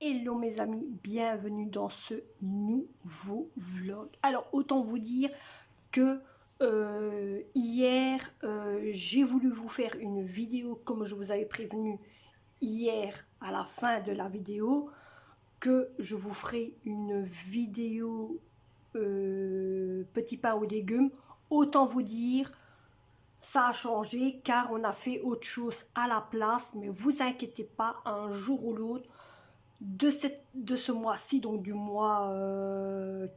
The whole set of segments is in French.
Hello mes amis, bienvenue dans ce nouveau vlog. Alors autant vous dire que hier j'ai voulu vous faire une vidéo comme je vous avais prévenu hier à la fin de la vidéo que je vous ferai une vidéo petit pain aux légumes. Autant vous dire ça a changé car on a fait autre chose à la place, mais vous inquiétez pas, un jour ou l'autre de ce mois-ci, donc du mois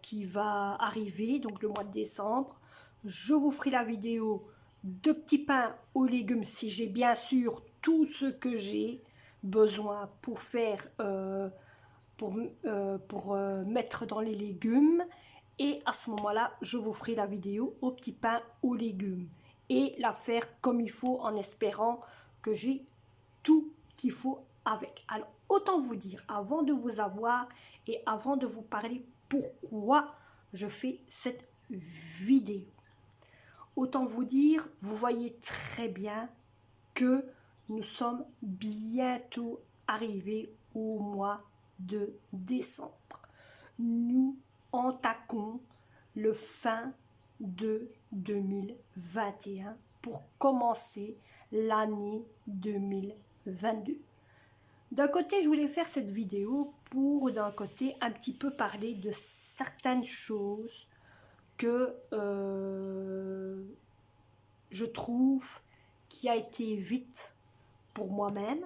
qui va arriver, donc le mois de décembre, je vous ferai la vidéo de petits pains aux légumes si j'ai bien sûr tout ce que j'ai besoin pour faire mettre dans les légumes, et à ce moment-là je vous ferai la vidéo aux petits pains aux légumes et la faire comme il faut en espérant que j'ai tout qu'il faut avec. Alors autant vous dire, avant de vous avoir et avant de vous parler pourquoi je fais cette vidéo, autant vous dire, vous voyez très bien que nous sommes bientôt arrivés au mois de décembre. Nous entaquons le fin de 2021 pour commencer l'année 2022. D'un côté, je voulais faire cette vidéo pour, d'un côté, un petit peu parler de certaines choses que je trouve qui a été vite pour moi-même.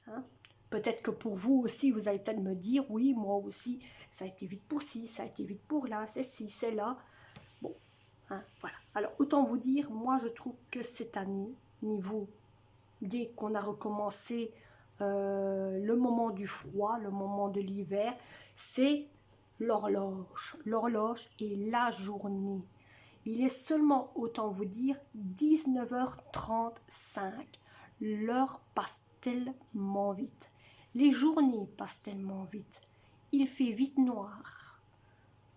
Hein. Peut-être que pour vous aussi, vous allez peut-être me dire, oui, moi aussi, ça a été vite pour ci, ça a été vite pour là, c'est ci, c'est là. Bon, hein, voilà. Alors, autant vous dire, moi, je trouve que cette année, dès qu'on a recommencé le moment du froid, le moment de l'hiver, c'est l'horloge. L'horloge et la journée. Il est seulement, autant vous dire, 19h35. L'heure passe tellement vite. Les journées passent tellement vite. Il fait vite noir.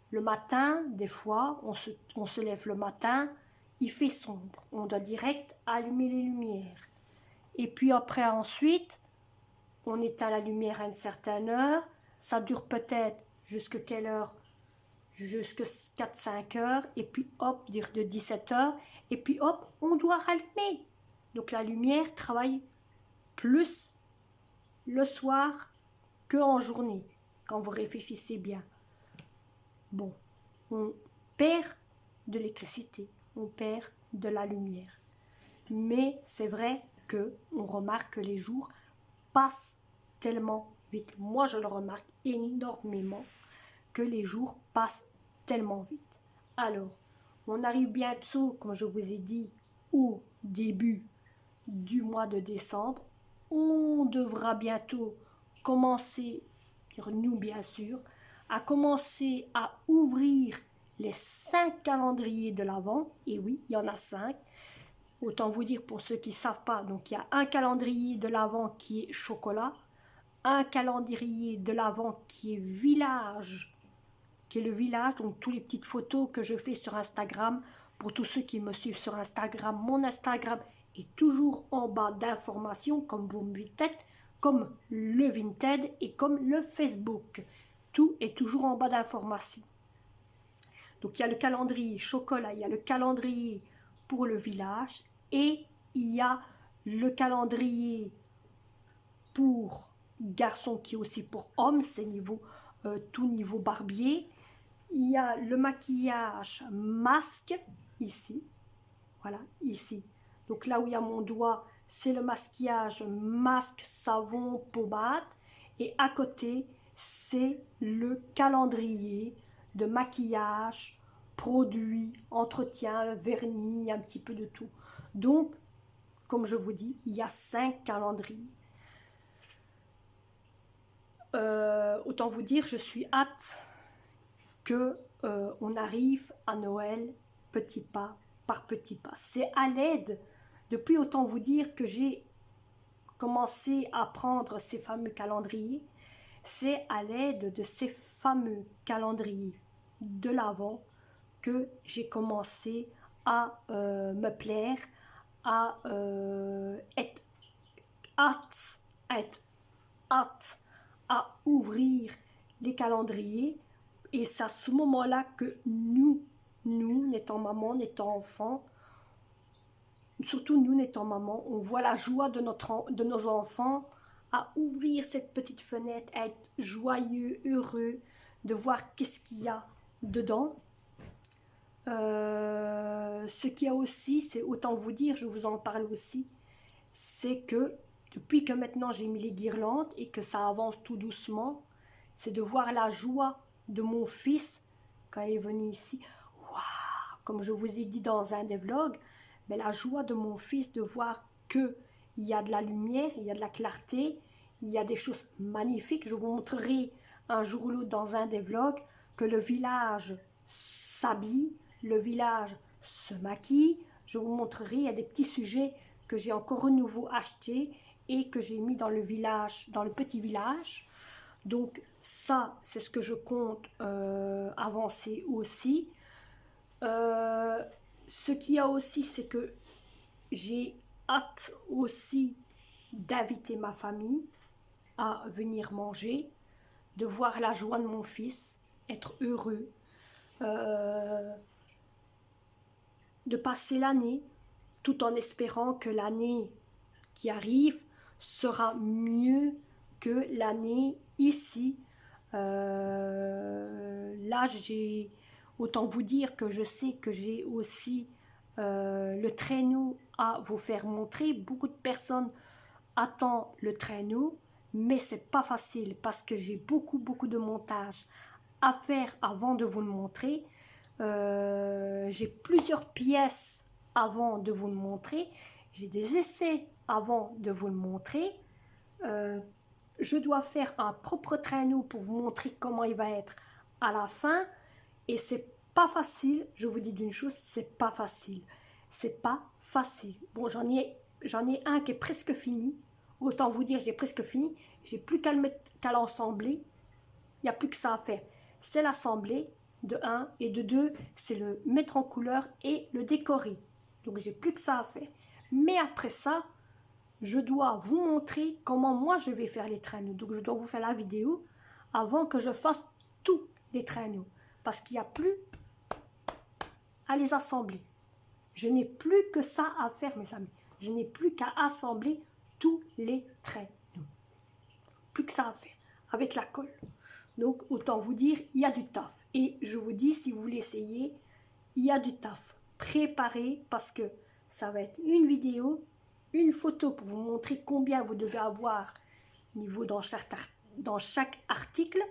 Le matin, des fois, on se lève le matin, il fait sombre. On doit direct allumer les lumières. Et puis après, ensuite, on éteint la lumière à une certaine heure. Ça dure peut-être jusqu'à quelle heure? Jusqu'à 4-5 heures. Et puis hop, dire de 17 heures. Et puis hop, on doit rallumer. Donc la lumière travaille plus le soir qu'en journée, quand vous réfléchissez bien. Bon, on perd de l'électricité, on perd de la lumière. Mais c'est vrai qu'on remarque que les jours passent tellement vite. Moi, je le remarque énormément que les jours passent tellement vite. Alors, on arrive bientôt, comme je vous ai dit, au début du mois de décembre. On devra bientôt commencer, nous bien sûr, à commencer à ouvrir les 5 calendriers de l'Avent. Et oui, il y en a 5. Autant vous dire pour ceux qui ne savent pas, donc il y a un calendrier de l'Avent qui est chocolat, un calendrier de l'Avent qui est village, qui est le village, donc toutes les petites photos que je fais sur Instagram. Pour tous ceux qui me suivent sur Instagram, mon Instagram est toujours en bas d'informations, comme vous me dites, comme le Vinted et comme le Facebook. Tout est toujours en bas d'informations. Donc il y a le calendrier chocolat, il y a le calendrier pour le village et il y a le calendrier pour garçon qui est aussi pour hommes, c'est niveau tout niveau barbier. Il y a le maquillage masque ici, voilà, ici. Donc là où il y a mon doigt, c'est le maquillage masque, savon, pommade. Et à côté, c'est le calendrier de maquillage, produits, entretien, vernis, un petit peu de tout. Donc, comme je vous dis, il y a 5 calendriers. Autant vous dire, je suis hâte que on arrive à Noël petit pas par petit pas. C'est à l'aide, depuis autant vous dire que j'ai commencé à prendre ces fameux calendriers, c'est à l'aide de ces fameux calendriers de l'Avent que j'ai commencé à me plaire, à être hâte à ouvrir les calendriers. Et c'est à ce moment-là que nous, n'étant maman, n'étant enfant, surtout nous n'étant maman, on voit la joie de nos enfants à ouvrir cette petite fenêtre, à être joyeux, heureux, de voir qu'est-ce qu'il y a dedans. Ce qu'il y a aussi, c'est autant vous dire, je vous en parle aussi, c'est que depuis que maintenant j'ai mis les guirlandes et que ça avance tout doucement, c'est de voir la joie de mon fils quand il est venu ici. Waouh, comme je vous ai dit dans un des vlogs, mais la joie de mon fils de voir qu'il y a de la lumière, il y a de la clarté, il y a des choses magnifiques. Je vous montrerai un jour ou l'autre dans un des vlogs que le village s'habille, le village se maquille. Je vous montrerai, il y a des petits sujets que j'ai encore à nouveau achetés et que j'ai mis dans le village, dans le petit village. Donc ça, c'est ce que je compte avancer aussi. Ce qu'il y a aussi, c'est que j'ai hâte aussi d'inviter ma famille à venir manger, de voir la joie de mon fils, être heureux, de passer l'année, tout en espérant que l'année qui arrive sera mieux que l'année ici. Là, autant vous dire que je sais que j'ai aussi le traîneau à vous faire montrer. Beaucoup de personnes attendent le traîneau, mais c'est pas facile parce que j'ai beaucoup de montage à faire avant de vous le montrer. J'ai plusieurs pièces avant de vous le montrer. J'ai des essais avant de vous le montrer. Je dois faire un propre traîneau pour vous montrer comment il va être à la fin. Et c'est pas facile, je vous dis d'une chose, c'est pas facile. C'est pas facile. Bon, j'en ai un qui est presque fini. Autant vous dire, j'ai presque fini. J'ai plus qu'à l'assembler. Il n'y a plus que ça à faire. C'est l'assembler de 1 et de 2, c'est le mettre en couleur et le décorer. Donc j'ai plus que ça à faire. Mais après ça, je dois vous montrer comment moi je vais faire les traîneaux. Donc je dois vous faire la vidéo avant que je fasse tous les traîneaux. Parce qu'il n'y a plus à les assembler. Je n'ai plus que ça à faire, mes amis. Je n'ai plus qu'à assembler tous les traîneaux. Plus que ça à faire, avec la colle. Donc autant vous dire, il y a du taf. Et je vous dis, si vous voulez essayer, il y a du taf. Préparez, parce que ça va être une vidéo, une photo pour vous montrer combien vous devez avoir niveau dans chaque article.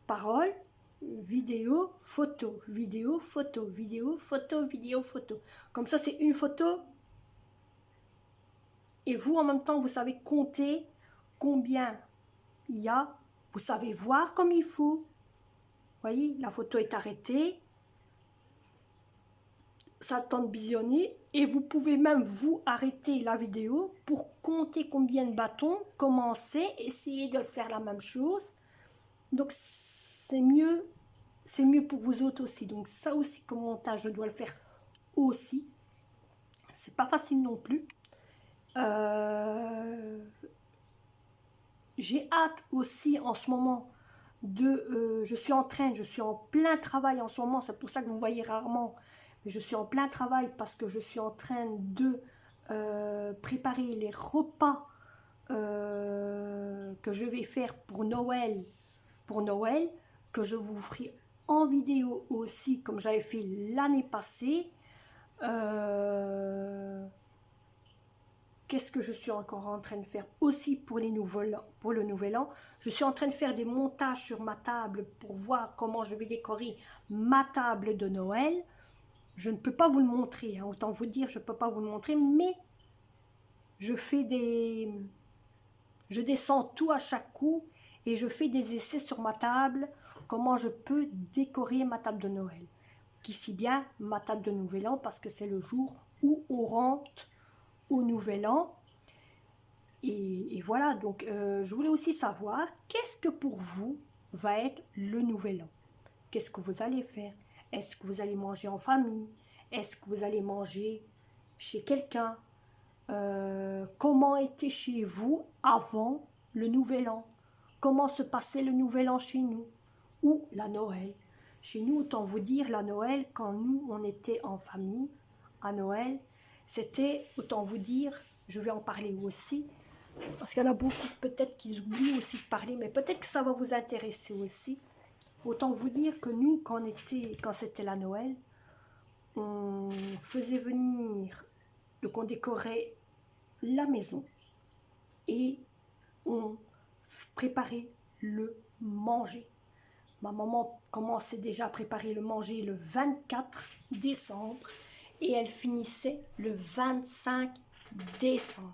Parole, vidéo, photo, vidéo, photo, vidéo, photo, vidéo, photo. Comme ça, c'est une photo. Et vous, en même temps, vous savez compter combien il y a. Vous savez voir comme il faut. Vous voyez, la photo est arrêtée. Ça tente de visionner. Et vous pouvez même vous arrêter la vidéo pour compter combien de bâtons, commencer, essayer de faire la même chose. Donc c'est mieux pour vous autres aussi. Donc ça aussi comme montage, je dois le faire aussi. C'est pas facile non plus. J'ai hâte aussi en ce moment je suis en plein travail en ce moment, c'est pour ça que vous me voyez rarement, mais je suis en plein travail parce que je suis en train de préparer les repas que je vais faire pour Noël, que je vous ferai en vidéo aussi, comme j'avais fait l'année passée. Qu'est-ce que je suis encore en train de faire aussi pour le nouvel an? Je suis en train de faire des montages sur ma table pour voir comment je vais décorer ma table de Noël. Je ne peux pas vous le montrer, hein, autant vous dire, je ne peux pas vous le montrer, mais je descends tout à chaque coup et je fais des essais sur ma table, comment je peux décorer ma table de Noël. Qu'ici bien ma table de Nouvel An, parce que c'est le jour où on rentre au Nouvel An. Et voilà, donc je voulais aussi savoir, qu'est-ce que pour vous va être le Nouvel An? Qu'est-ce que vous allez faire? Est-ce que vous allez manger en famille? Est-ce que vous allez manger chez quelqu'un? Comment était chez vous avant le Nouvel An? comment se passait le Nouvel An chez nous, ou la Noël. Chez nous, autant vous dire, la Noël, quand nous, on était en famille, à Noël, c'était, autant vous dire, je vais en parler aussi, parce qu'il y en a beaucoup peut-être qui oublient aussi de parler, mais peut-être que ça va vous intéresser aussi. Autant vous dire que nous, quand c'était la Noël, on faisait venir, donc on décorait la maison et on préparait le manger. Ma maman commençait déjà à préparer le manger le 24 décembre et elle finissait le 25 décembre.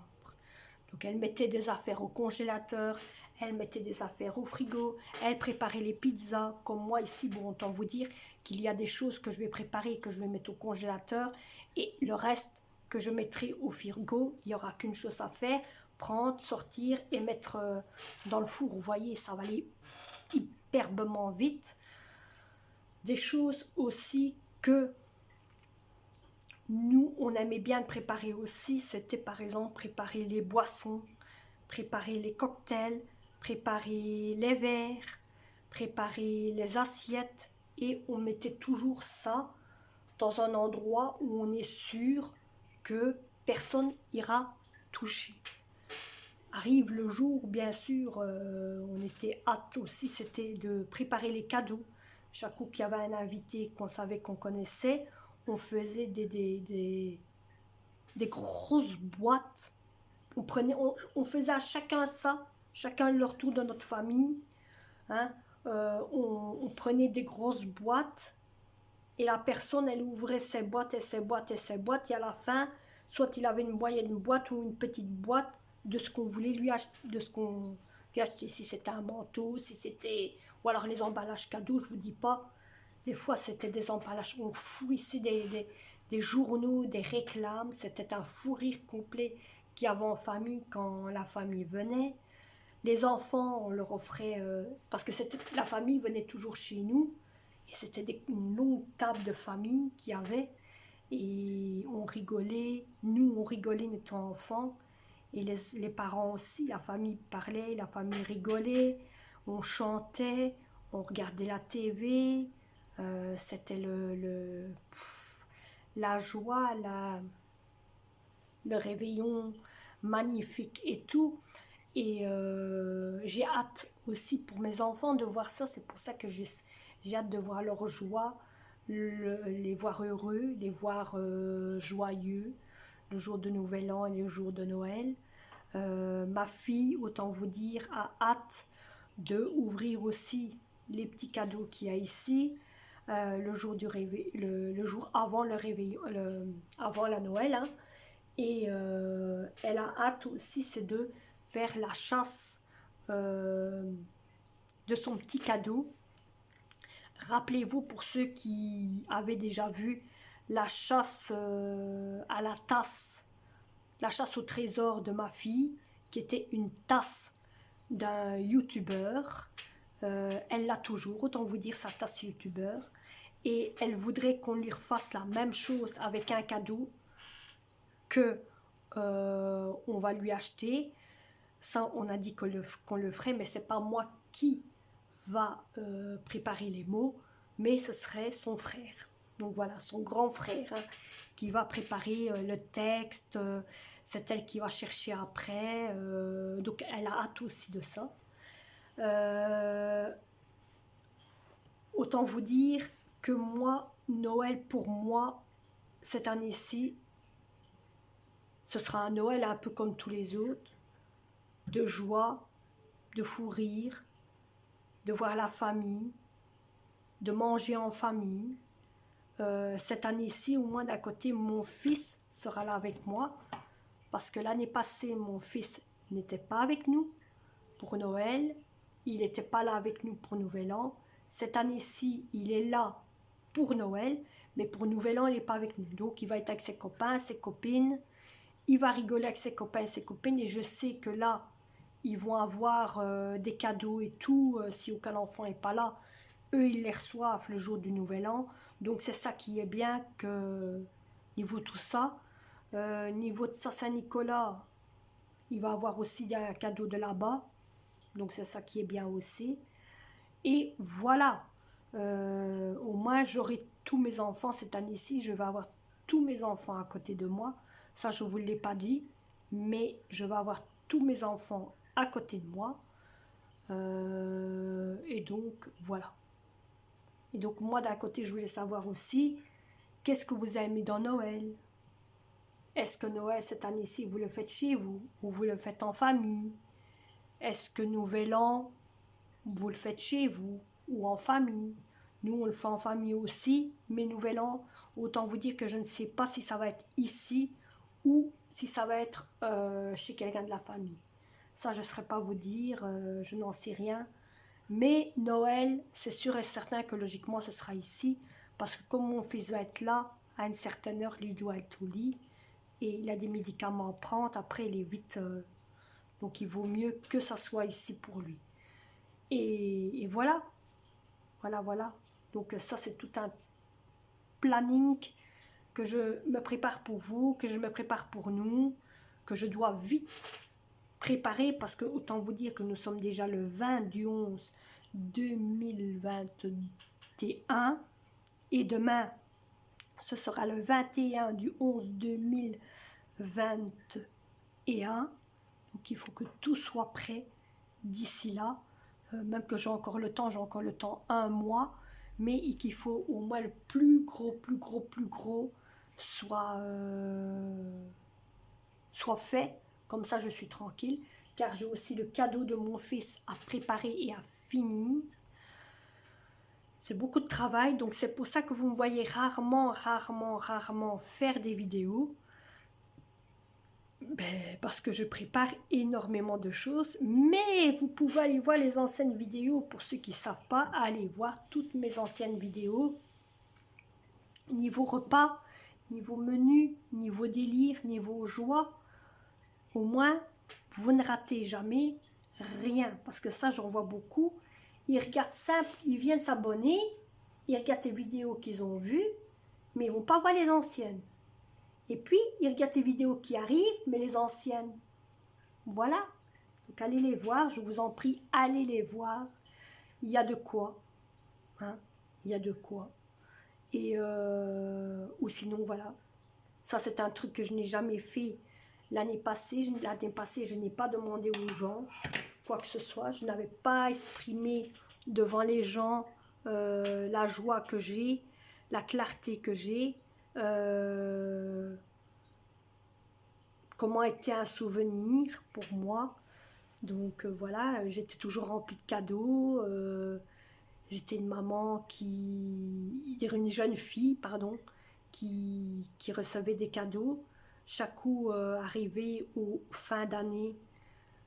Donc elle mettait des affaires au congélateur, elle mettait des affaires au frigo, elle préparait les pizzas, comme moi ici, bon, autant vous dire qu'il y a des choses que je vais préparer, que je vais mettre au congélateur, et le reste que je mettrai au frigo, il n'y aura qu'une chose à faire, prendre, sortir et mettre dans le four. Vous voyez, ça va aller hyperbement vite. Des choses aussi que nous, on aimait bien préparer aussi, c'était par exemple préparer les boissons, préparer les cocktails, préparer les verres, préparer les assiettes, et on mettait toujours ça dans un endroit où on est sûr que personne ira toucher. Arrive le jour, bien sûr, on était hâte aussi, c'était de préparer les cadeaux. Chaque fois qu'il y avait un invité qu'on savait qu'on connaissait, on faisait des grosses boîtes. On faisait à chacun ça, chacun leur tour de notre famille. Hein. On prenait des grosses boîtes et la personne, elle ouvrait ses boîtes et ses boîtes et ses boîtes. Et à la fin, soit il avait une moyenne boîte ou une petite boîte de ce qu'on voulait lui acheter, de ce qu'on lui acheter. Si c'était un manteau, si c'était... Ou alors les emballages cadeaux, je vous dis pas. Des fois, c'était des emballages, on fouissait des journaux, des réclames. C'était un fou rire complet qu'il y avait en famille quand la famille venait. Les enfants, on leur offrait... parce que la famille venait toujours chez nous. Et c'était une longue table de famille qu'il y avait. Et on rigolait. Nous, on rigolait étant enfants. Et les parents aussi, la famille parlait, la famille rigolait. On chantait, on regardait la TV. C'était la joie, le réveillon magnifique et tout. Et j'ai hâte aussi pour mes enfants de voir ça. C'est pour ça que j'ai hâte de voir leur joie, les voir heureux, les voir joyeux, le jour de Nouvel An et le jour de Noël. Ma fille, autant vous dire, a hâte de ouvrir aussi les petits cadeaux qu'il y a ici. Le jour du réveil, le jour avant le réveil, avant la Noël, hein. Et elle a hâte aussi, c'est de faire la chasse de son petit cadeau. Rappelez-vous, pour ceux qui avaient déjà vu la chasse à la tasse, la chasse au trésor de ma fille, qui était une tasse d'un youtubeur. Elle l'a toujours, autant vous dire, sa tasse youtubeur. Et elle voudrait qu'on lui refasse la même chose avec un cadeau que on va lui acheter. Ça, on a dit qu'on le ferait, mais c'est pas moi qui va préparer les mots, mais ce serait son frère. Donc voilà, son grand frère, hein, qui va préparer le texte. C'est elle qui va chercher après. Donc elle a hâte aussi de ça. Autant vous dire que moi, Noël pour moi, cette année-ci, ce sera un Noël un peu comme tous les autres, de joie, de fou rire, de voir la famille, de manger en famille. Cette année-ci, au moins d'un côté, mon fils sera là avec moi, parce que l'année passée, mon fils n'était pas avec nous pour Noël, il n'était pas là avec nous pour Nouvel An. Cette année-ci, il est là pour Noël, mais pour Nouvel An, il n'est pas avec nous. Donc, il va être avec ses copains, ses copines. Il va rigoler avec ses copains et ses copines. Et je sais que là, ils vont avoir des cadeaux et tout. Si aucun enfant n'est pas là, eux, ils les reçoivent le jour du Nouvel An. Donc, c'est ça qui est bien, que niveau tout ça. Niveau de Saint-Nicolas, il va avoir aussi un cadeau de là-bas. Donc c'est ça qui est bien aussi. Et voilà, au moins j'aurai tous mes enfants cette année-ci, je vais avoir tous mes enfants à côté de moi. Ça, je ne vous l'ai pas dit, mais je vais avoir tous mes enfants à côté de moi. Et donc, voilà. Et donc, moi, d'un côté, je voulais savoir aussi, qu'est-ce que vous aimez dans Noël? Est-ce que Noël, cette année-ci, vous le faites chez vous ou vous le faites en famille? Est-ce que Nouvel An, vous le faites chez vous ou en famille? Nous, on le fait en famille aussi, mais Nouvel An, autant vous dire que je ne sais pas si ça va être ici ou si ça va être chez quelqu'un de la famille. Ça, je ne saurais pas vous dire, je n'en sais rien. Mais Noël, c'est sûr et certain que logiquement, ce sera ici, parce que comme mon fils va être là, à une certaine heure, il doit être au lit, et il a des médicaments à prendre, après il est vite... donc il vaut mieux que ça soit ici pour lui. Et voilà, voilà. Donc ça, c'est tout un planning que je me prépare pour vous, que je me prépare pour nous, que je dois vite préparer, parce que autant vous dire que nous sommes déjà le 20 du 11 2021, et demain, ce sera le 21 du 11 2021. Donc il faut que tout soit prêt d'ici là. Même que j'ai encore le temps un mois, mais qu'il faut au moins le plus gros soit fait. Comme ça, je suis tranquille, car j'ai aussi le cadeau de mon fils à préparer et à finir. C'est beaucoup de travail, donc c'est pour ça que vous me voyez rarement faire des vidéos. Parce que je prépare énormément de choses, mais vous pouvez aller voir les anciennes vidéos. Pour ceux qui ne savent pas, allez voir toutes mes anciennes vidéos. Niveau repas, niveau menu, niveau délire, niveau joie. Au moins, vous ne ratez jamais rien. Parce que ça, j'en vois beaucoup. Ils regardent simple, ils viennent s'abonner, ils regardent les vidéos qu'ils ont vues, mais ils ne vont pas voir les anciennes. Et puis, ils regardent les vidéos qui arrivent, mais les anciennes. Voilà. Donc, allez les voir, je vous en prie, allez les voir. Il y a de quoi. Hein, il y a de quoi. Et, ou sinon, voilà. Ça, c'est un truc que je n'ai jamais fait l'année passée. L'année passée, je n'ai pas demandé aux gens quoi que ce soit. Je n'avais pas exprimé devant les gens la joie que j'ai, la clarté que j'ai. Comment était un souvenir pour moi. Donc voilà, j'étais toujours remplie de cadeaux. J'étais une maman une jeune fille, pardon, qui recevait des cadeaux. Chaque coup arrivé aux fin d'année,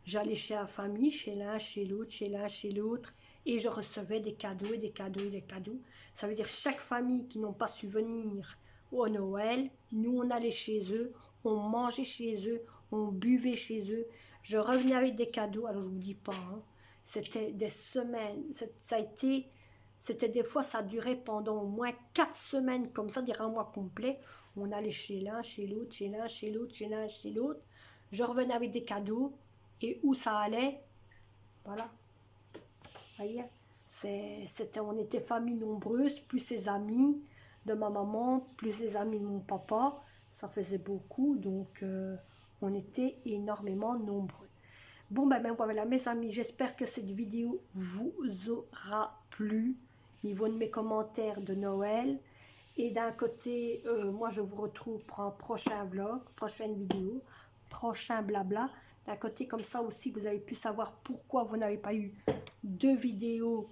j'allais chez la famille, chez l'un, chez l'autre, chez l'un, chez l'autre, et je recevais des cadeaux et des cadeaux et des cadeaux. Ça veut dire chaque famille qui n'ont pas su venir au Noël, nous on allait chez eux, on mangeait chez eux, on buvait chez eux. Je revenais avec des cadeaux, alors je vous dis pas, hein, c'était des semaines, c'était des fois ça durait pendant au moins 4 semaines comme ça, dire un mois complet. On allait chez l'un, chez l'autre, chez l'un, chez l'autre, chez l'un, chez l'autre. Je revenais avec des cadeaux. Et où ça allait, voilà, voyez, on était famille nombreuse, plus ses amis de ma maman, plus ses amis de mon papa, ça faisait beaucoup, donc on était énormément nombreux. Bon ben voilà mes amis, j'espère que cette vidéo vous aura plu, niveau de mes commentaires de Noël. Et d'un côté, moi je vous retrouve pour un prochain vlog, prochaine vidéo, prochain blabla. D'un côté comme ça aussi, vous avez pu savoir pourquoi vous n'avez pas eu de vidéo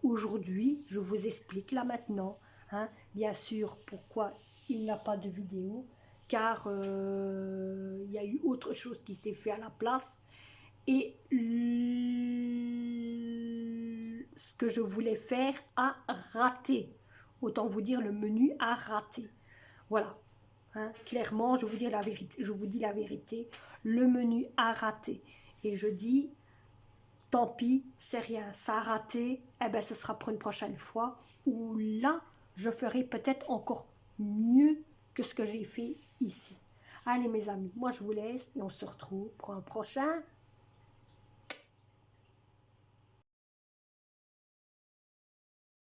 aujourd'hui. Je vous explique là maintenant, hein, bien sûr, pourquoi il n'y a pas de vidéo. Car il y a eu autre chose qui s'est fait à la place. Et ce que je voulais faire a raté. Autant vous dire, le menu a raté. Voilà. Hein, clairement, je vous dis la vérité, le menu a raté. Et je dis, tant pis, c'est rien, ça a raté, eh ben ce sera pour une prochaine fois, où là, je ferai peut-être encore mieux que ce que j'ai fait ici. Allez mes amis, moi je vous laisse et on se retrouve pour un prochain